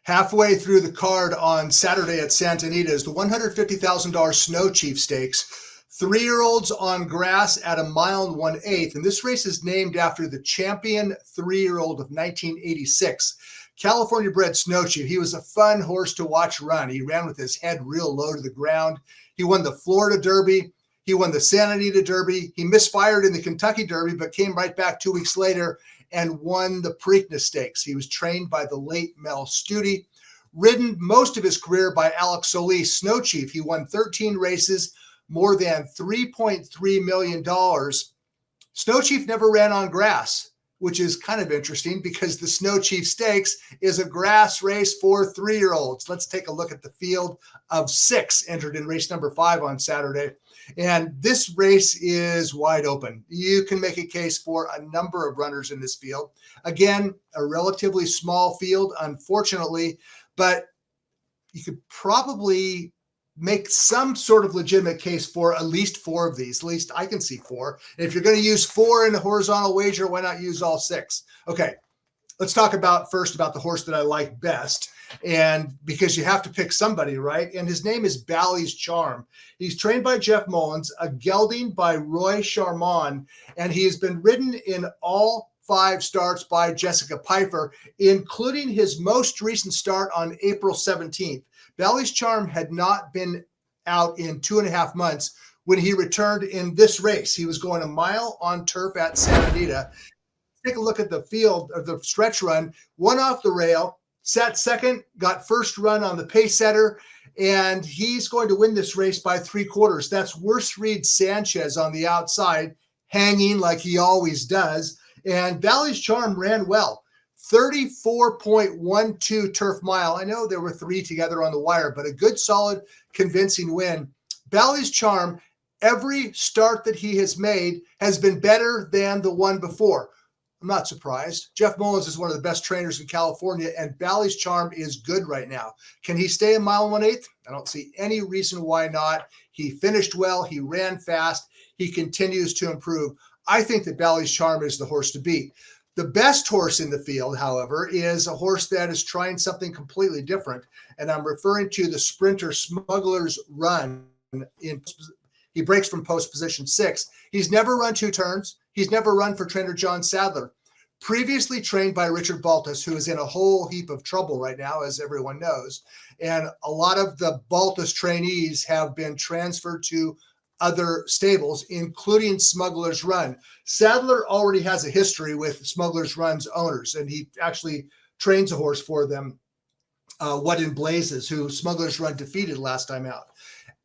Halfway through the card on Saturday at Santa Anita is the $150,000 Snow Chief Stakes. 3-year-olds on grass at 1 1/8. And this race is named after the champion 3-year-old of 1986, California bred Snow Chief. He was a fun horse to watch run. He ran with his head real low to the ground. He won the Florida Derby. He won the Santa Anita Derby. He misfired in the Kentucky Derby, but came right back 2 weeks later and won the Preakness Stakes. He was trained by the late Mel Studi, ridden most of his career by Alex Solis. Snow Chief, he won 13 races, more than $3.3 million. Snow Chief never ran on grass, which is kind of interesting because the Snow Chief Stakes is a grass race for 3-year-olds. Let's take a look at the field of 6 entered in race number 5 on Saturday. And this race is wide open. You can make a case for a number of runners in this field. Again, a relatively small field, unfortunately, but you could probably make some sort of legitimate case for at least 4 of these. At least I can see 4. And if you're going to use 4 in a horizontal wager, why not use all 6? Okay, let's talk first about the horse that I like best. And because you have to pick somebody, right? And his name is Bally's Charm. He's trained by Jeff Mullins, a gelding by Roy Charmon, and he has been ridden in all 5 starts by Jessica Pfeiffer, including his most recent start on April 17th. Bally's Charm had not been out in 2.5 months when he returned in this race. He was going a mile on turf at Santa Anita. Take a look at the field of the stretch run. One off the rail, sat second, got first run on the pace setter, and he's going to win this race by 3/4. That's Worst Reed Sanchez on the outside, hanging like he always does. And Bally's Charm ran well. 34.12 turf mile. I know there were 3 together on the wire, but a good, solid, convincing win. Bally's Charm, every start that he has made has been better than the one before. I'm not surprised. Jeff Mullins is one of the best trainers in California, and Bally's Charm is good right now. Can he stay a 1 1/8? I don't see any reason why not. He finished well. He ran fast. He continues to improve. I think that Bally's Charm is the horse to beat. The best horse in the field, however, is a horse that is trying something completely different, and I'm referring to the sprinter Smuggler's Run. He breaks from post position 6. He's never run 2 turns. He's never run for trainer John Sadler. Previously trained by Richard Baltas, who is in a whole heap of trouble right now, as everyone knows. And a lot of the Baltas trainees have been transferred to other stables, including Smuggler's Run. Sadler already has a history with Smuggler's Run's owners, and he actually trains a horse for them, What in Blazes, who Smuggler's Run defeated last time out.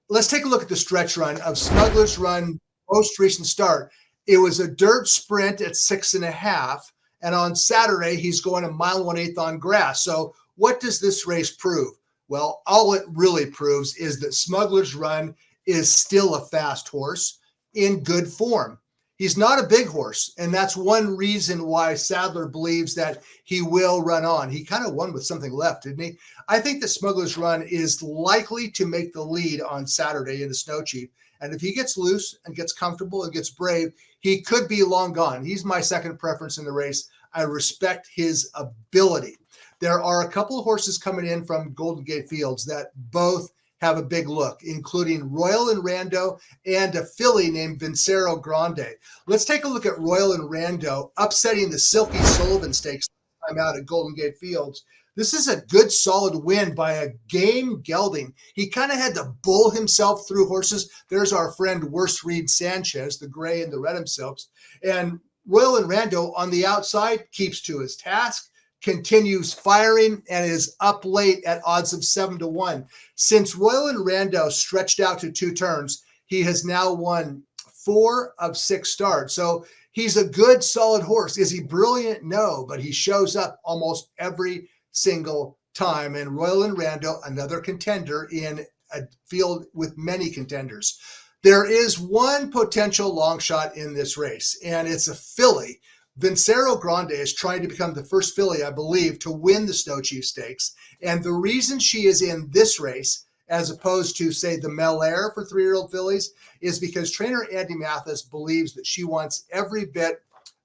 Let's take a look at the stretch run of Smuggler's Run most recent start. It was a dirt sprint at 6.5, and on Saturday, he's going a 1 1/8 on grass. So what does this race prove? Well, all it really proves is that Smuggler's Run is still a fast horse in good form. He's not a big horse, and that's one reason why Sadler believes that he will run on. He kind of won with something left, didn't he? I think that Smuggler's Run is likely to make the lead on Saturday in the Snow Chief. And if he gets loose and gets comfortable and gets brave, he could be long gone. He's my second preference in the race. I respect his ability. There are a couple of horses coming in from Golden Gate Fields that both have a big look, including Royal and Rando and a filly named Vincero Grande. Let's take a look at Royal and Rando upsetting the Silky Sullivan Stakes time out at Golden Gate Fields. This is a good, solid win by a game gelding. He kind of had to bull himself through horses. There's our friend Worst Reed Sanchez, the gray and the red himself. And Royal and Rando on the outside keeps to his task, continues firing, and is up late at odds of 7-1. Since Royal and Rando stretched out to 2 turns, he has now won 4 of 6 starts. So he's a good, solid horse. Is he brilliant? No, but he shows up almost every single time. And Royal and Rando, another contender in a field with many contenders. There is one potential long shot in this race, and it's a filly. Vincero Grande is trying to become the first filly, I believe, to win the Snow Chief Stakes. And the reason she is in this race, as opposed to, say, the Mel Air for 3-year-old fillies, is because trainer Andy Mathis believes that she wants every bit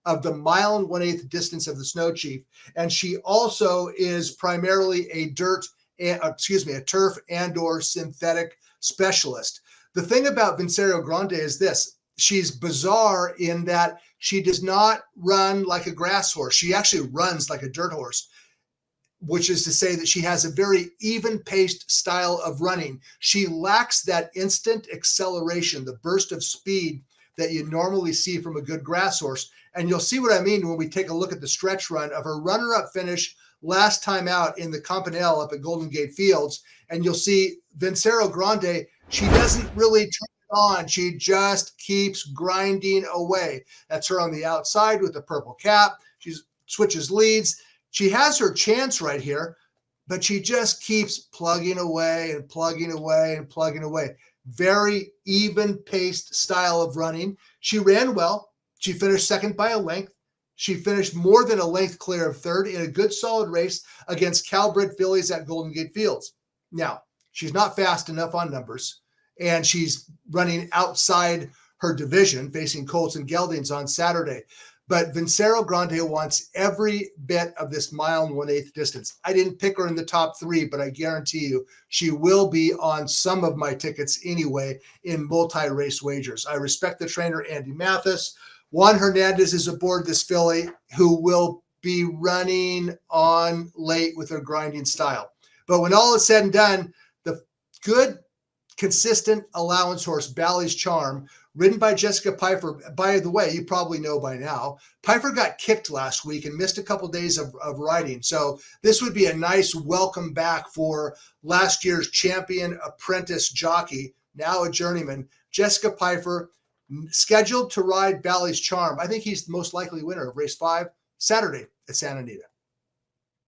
of the 1 1/8 distance of the Snow Chief. And she also is primarily a turf and or synthetic specialist. The thing about Vincero Grande is this: she's bizarre in that she does not run like a grass horse. She actually runs like a dirt horse, which is to say that she has a very even-paced style of running. She lacks that instant acceleration, the burst of speed that you normally see from a good grass horse. And you'll see what I mean when we take a look at the stretch run of her runner-up finish last time out in the Campanile up at Golden Gate Fields. And you'll see Vincero Grande, she doesn't really turn it on. She just keeps grinding away. That's her on the outside with the purple cap. She switches leads. She has her chance right here, but she just keeps plugging away and plugging away and plugging away. Very even-paced style of running. She ran well. She finished second by a length. She finished more than a length clear of third in a good solid race against Calbred fillies at Golden Gate Fields. Now, she's not fast enough on numbers, and she's running outside her division, facing Colts and Geldings on Saturday. But Vincero Grande wants every bit of this 1 1/8 distance. I didn't pick her in the top 3, but I guarantee you she will be on some of my tickets anyway in multi-race wagers. I respect the trainer, Andy Mathis. Juan Hernandez is aboard this filly, who will be running on late with her grinding style. But when all is said and done, the good, consistent allowance horse, Bally's Charm, ridden by Jessica Pfeiffer. By the way, you probably know by now, Pfeiffer got kicked last week and missed a couple days of riding. So this would be a nice welcome back for last year's champion apprentice jockey, now a journeyman, Jessica Pfeiffer, scheduled to ride Bally's Charm. I think he's the most likely winner of race 5 Saturday at Santa Anita.